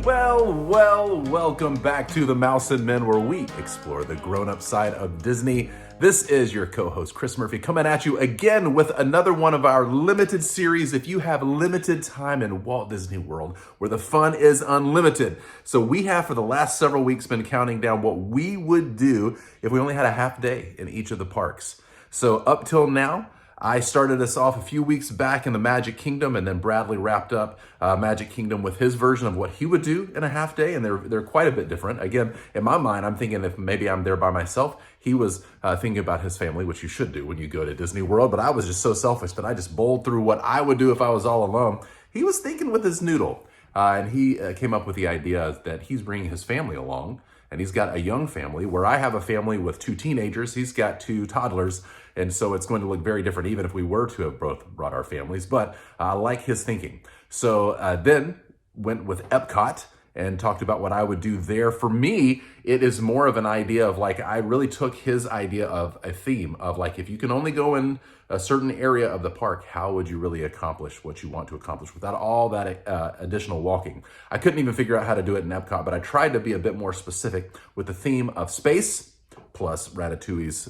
Welcome back to The Mouse and Men, where we explore the grown-up side of Disney. This is your co-host, Chris Murphy, coming at you again with another one of our limited series. If you have limited time in Walt Disney World, where the fun is unlimited. So we have, for the last several weeks, been counting down what we would do if we only had a half day in each of the parks. So up till now, I started us off a few weeks back in the Magic Kingdom, and then Bradley wrapped up Magic Kingdom with his version of what he would do in a half day, and they're quite a bit different. Again, in my mind, I'm thinking if maybe I'm there by myself, he was thinking about his family, which you should do when you go to Disney World, but I was just so selfish that I just bowled through what I would do if I was all alone. He was thinking with his noodle, and he came up with the idea that he's bringing his family along, and he's got a young family, where I have a family with 2 teenagers, he's got 2 toddlers, and so it's going to look very different even if we were to have both brought our families, but I like his thinking. So then went with Epcot and talked about what I would do there. For me, it is more of an idea of like, I really took his idea of a theme of like, if you can only go in a certain area of the park, how would you really accomplish what you want to accomplish without all that additional walking? I couldn't even figure out how to do it in Epcot, but I tried to be a bit more specific with the theme of space, plus Ratatouille's,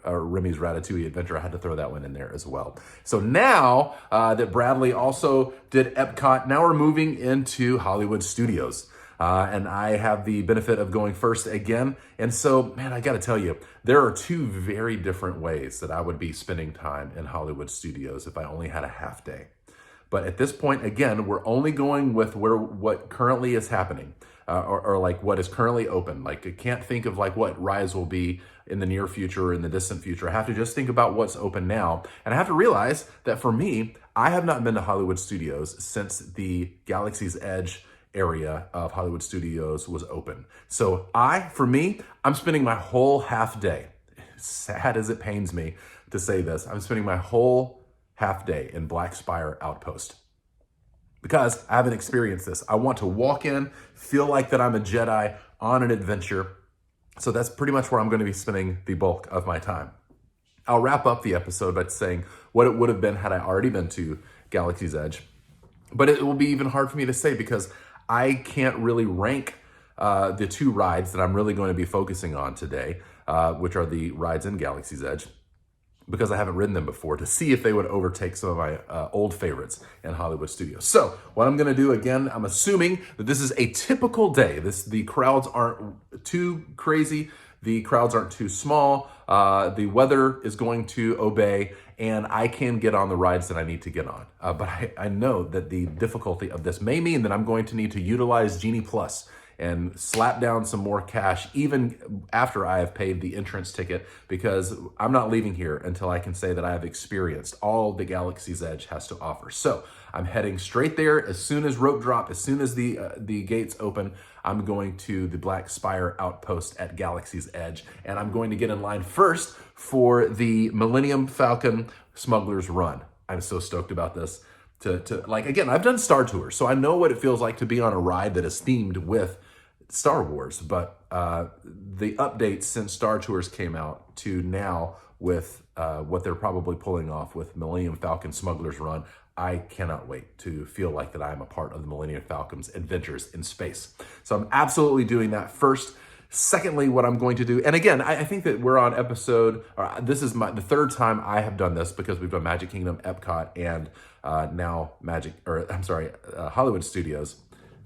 Remy's Ratatouille Adventure. I had to throw that one in there as well. So now that Bradley also did Epcot, now we're moving into Hollywood Studios. And I have the benefit of going first again. And so, man, I gotta tell you, there are 2 very different ways that I would be spending time in Hollywood Studios if I only had a half day. But at this point, again, we're only going with what currently is happening. Or like what is currently open. Like I can't think of like what rides will be in the near future or in the distant future. I have to just think about what's open now. And I have to realize that for me, I have not been to Hollywood Studios since the Galaxy's Edge area of Hollywood Studios was open. So for me, I'm spending my whole half day, sad as it pains me to say this, I'm spending my whole half day in Black Spire Outpost. Because I haven't experienced this. I want to walk in, feel like that I'm a Jedi on an adventure. So that's pretty much where I'm going to be spending the bulk of my time. I'll wrap up the episode by saying what it would have been had I already been to Galaxy's Edge. But it will be even hard for me to say because I can't really rank the 2 rides that I'm really going to be focusing on today, which are the rides in Galaxy's Edge, because I haven't ridden them before, to see if they would overtake some of my old favorites in Hollywood Studios. So what I'm gonna do, again, I'm assuming that this is a typical day. The crowds aren't too crazy, the crowds aren't too small, the weather is going to obey, and I can get on the rides that I need to get on. But I know that the difficulty of this may mean that I'm going to need to utilize Genie Plus and slap down some more cash even after I have paid the entrance ticket, because I'm not leaving here until I can say that I have experienced all the Galaxy's Edge has to offer. So I'm heading straight there as soon as rope drop, as soon as the gates open. I'm going to the Black Spire Outpost at Galaxy's Edge, and I'm going to get in line first for the Millennium Falcon Smuggler's Run. I'm so stoked about this. Like, again, I've done Star Tours, so I know what it feels like to be on a ride that is themed with Star Wars, but the updates since Star Tours came out to now with what they're probably pulling off with Millennium Falcon Smuggler's Run, I cannot wait to feel like that I'm a part of the Millennium Falcon's adventures in space. So I'm absolutely doing that first. Secondly, what I'm going to do, and again, I think that we're on this is the 3rd time I have done this, because we've done Magic Kingdom, Epcot, and now Hollywood Studios.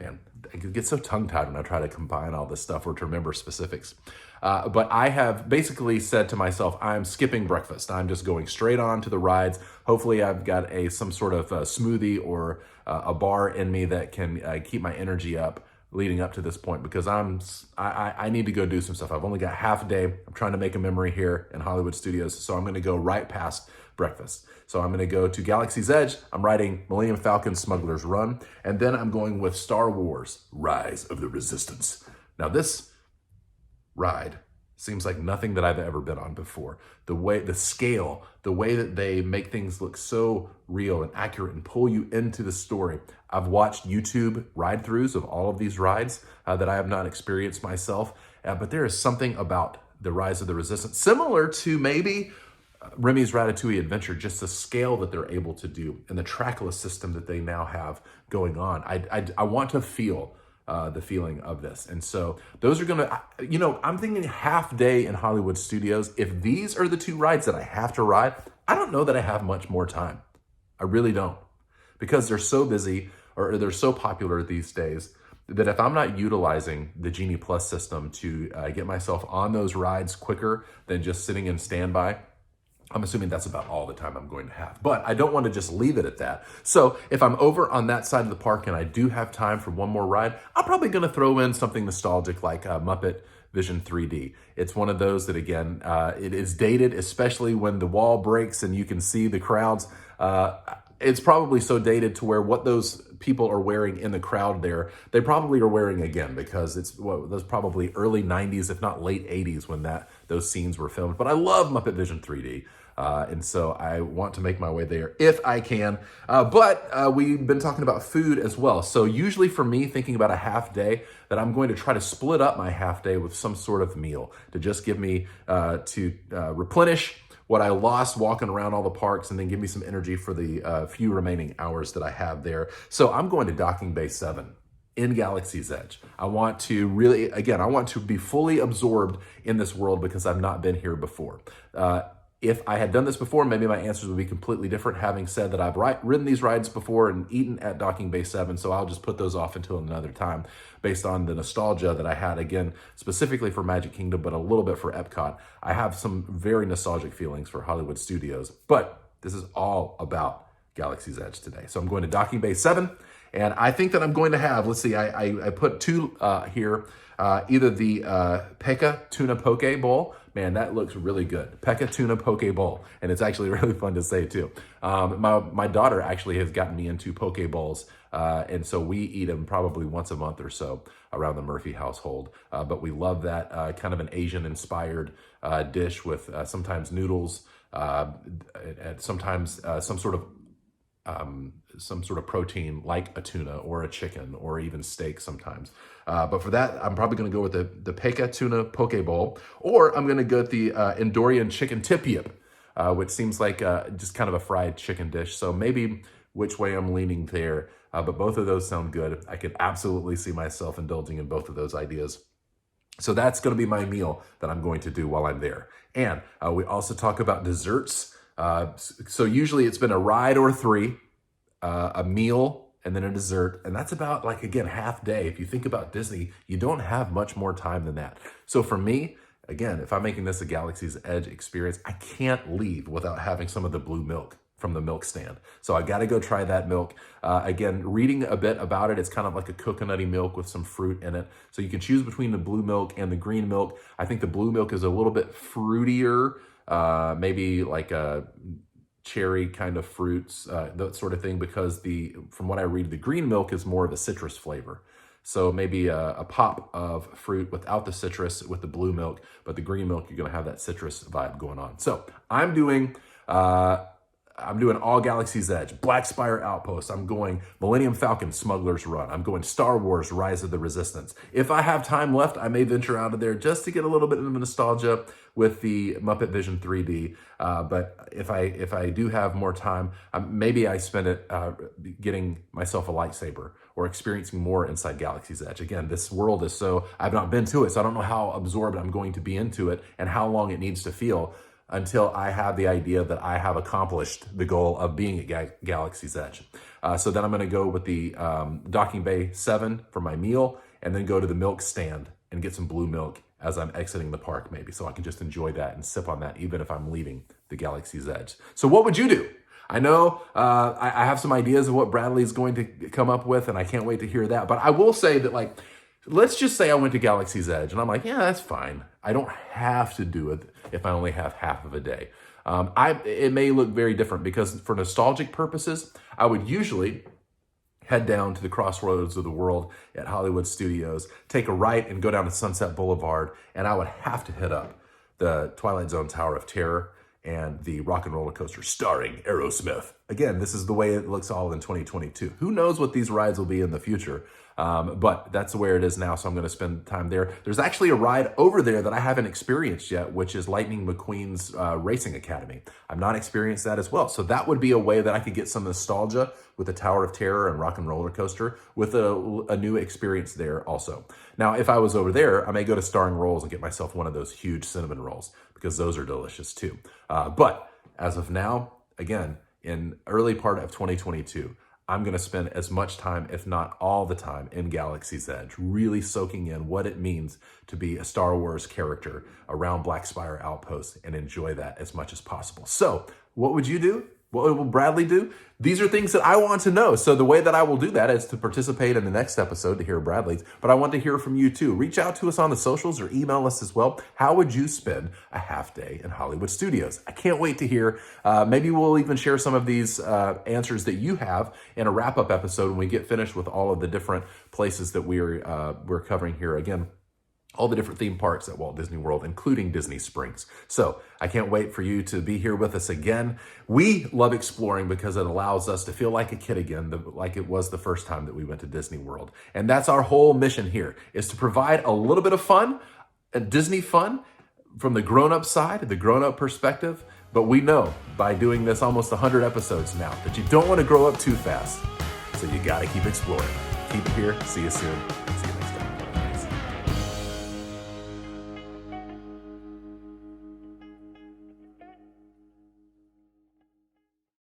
Man, I get so tongue-tied when I try to combine all this stuff or to remember specifics. But I have basically said to myself, I'm skipping breakfast. I'm just going straight on to the rides. Hopefully I've got some sort of smoothie or a bar in me that can keep my energy up leading up to this point, because I need to go do some stuff. I've only got half a day. I'm trying to make a memory here in Hollywood Studios, so I'm going to go right past breakfast. So I'm going to go to Galaxy's Edge. I'm riding Millennium Falcon Smuggler's Run, and then I'm going with Star Wars Rise of the Resistance. Now this ride seems like nothing that I've ever been on before. The scale, the way that they make things look so real and accurate and pull you into the story. I've watched YouTube ride-throughs of all of these rides that I have not experienced myself, but there is something about the Rise of the Resistance, similar to maybe Remy's Ratatouille Adventure, just the scale that they're able to do and the trackless system that they now have going on. I want to feel the feeling of this. And so those are gonna, I'm thinking half day in Hollywood Studios. If these are the two rides that I have to ride, I don't know that I have much more time. I really don't, because they're so busy, or they're so popular these days, that if I'm not utilizing the Genie Plus system to get myself on those rides quicker than just sitting in standby, I'm assuming that's about all the time I'm going to have. But I don't want to just leave it at that. So if I'm over on that side of the park and I do have time for one more ride, I'm probably going to throw in something nostalgic like Muppet Vision 3D. It's one of those that, again, it is dated, especially when the wall breaks and you can see the crowds. It's probably so dated to where what those people are wearing in the crowd there, they probably are wearing again, because those probably early 90s, if not late 80s, when those scenes were filmed. But I love Muppet Vision 3D. And so I want to make my way there if I can. But we've been talking about food as well. So usually for me, thinking about a half day, that I'm going to try to split up my half day with some sort of meal to just give me to replenish what I lost walking around all the parks, and then give me some energy for the few remaining hours that I have there. So I'm going to Docking Bay 7 in Galaxy's Edge. I want to really, again, I want to be fully absorbed in this world because I've not been here before. If I had done this before, maybe my answers would be completely different, having said that I've ridden these rides before and eaten at Docking Bay 7, so I'll just put those off until another time based on the nostalgia that I had, again, specifically for Magic Kingdom, but a little bit for Epcot. I have some very nostalgic feelings for Hollywood Studios, but this is all about Galaxy's Edge today. So I'm going to Docking Bay 7, and I think that I'm going to have, let's see, I put two here, either the Pekka Tuna Poke Bowl. Man, that looks really good. Pekka Tuna Poke Bowl. And it's actually really fun to say too. My daughter actually has gotten me into poke bowls. And so we eat them probably once a month or so around the Murphy household. But we love that kind of an Asian inspired dish with sometimes noodles, and sometimes some sort of protein like a tuna or a chicken or even steak sometimes. But for that, I'm probably going to go with the Pekka Tuna Poke Bowl, or I'm going to go with the Endorian Chicken Tip Yip, which seems like just kind of a fried chicken dish. So maybe which way I'm leaning there. But both of those sound good. I could absolutely see myself indulging in both of those ideas. So that's going to be my meal that I'm going to do while I'm there. And we also talk about desserts. So usually it's been a ride or three, a meal, and then a dessert. And that's about, like, again, half day. If you think about Disney, you don't have much more time than that. So for me, again, if I'm making this a Galaxy's Edge experience, I can't leave without having some of the blue milk from the milk stand. So I got to go try that milk. Again, reading a bit about it, it's kind of like a coconutty milk with some fruit in it. So you can choose between the blue milk and the green milk. I think the blue milk is a little bit fruitier, maybe like a cherry kind of fruits, that sort of thing, because from what I read, the green milk is more of a citrus flavor. So maybe a pop of fruit without the citrus with the blue milk, but the green milk, you're going to have that citrus vibe going on. So I'm doing all Galaxy's Edge, Black Spire Outpost. I'm going Millennium Falcon Smuggler's Run. I'm going Star Wars Rise of the Resistance. If I have time left, I may venture out of there just to get a little bit of nostalgia with the Muppet Vision 3D. But if I do have more time, maybe I spend it getting myself a lightsaber or experiencing more inside Galaxy's Edge. Again, this world is I've not been to it, so I don't know how absorbed I'm going to be into it and how long it needs to feel until I have the idea that I have accomplished the goal of being at Galaxy's Edge. So then I'm going to go with the Docking Bay 7 for my meal, and then go to the milk stand and get some blue milk as I'm exiting the park, maybe, so I can just enjoy that and sip on that even if I'm leaving the Galaxy's Edge. So what would you do? I know I have some ideas of what Bradley's going to come up with, and I can't wait to hear that. But I will say that, like, let's just say I went to Galaxy's Edge, and I'm like, yeah, that's fine. I don't have to do it if I only have half of a day. It may look very different because for nostalgic purposes, I would usually head down to the crossroads of the world at Hollywood Studios, take a right and go down to Sunset Boulevard, and I would have to hit up the Twilight Zone Tower of Terror and the Rock and Roller Coaster starring Aerosmith. Again, this is the way it looks all in 2022. Who knows what these rides will be in the future? But that's where it is now, so I'm going to spend time there. There's actually a ride over there that I haven't experienced yet, which is Lightning McQueen's Racing Academy. I've not experienced that as well. So that would be a way that I could get some nostalgia with the Tower of Terror and Rock and Roller Coaster with a new experience there also. Now, if I was over there, I may go to Starring Rolls and get myself one of those huge cinnamon rolls because those are delicious too. But as of now, again, in early part of 2022, I'm going to spend as much time, if not all the time, in Galaxy's Edge, really soaking in what it means to be a Star Wars character around Black Spire Outpost and enjoy that as much as possible. So what would you do? What will Bradley do? These are things that I want to know. So the way that I will do that is to participate in the next episode to hear Bradley's, but I want to hear from you too. Reach out to us on the socials or email us as well. How would you spend a half day in Hollywood Studios? I can't wait to hear. Maybe we'll even share some of these answers that you have in a wrap-up episode when we get finished with all of the different places that we're covering here. Again, all the different theme parks at Walt Disney World, including Disney Springs. So I can't wait for you to be here with us again. We love exploring because it allows us to feel like a kid again, like it was the first time that we went to Disney World. And that's our whole mission here, is to provide a little bit of fun, Disney fun, from the grown-up side, the grown-up perspective. But we know by doing this almost 100 episodes now that you don't want to grow up too fast. So you got to keep exploring. Keep it here. See you soon. See you.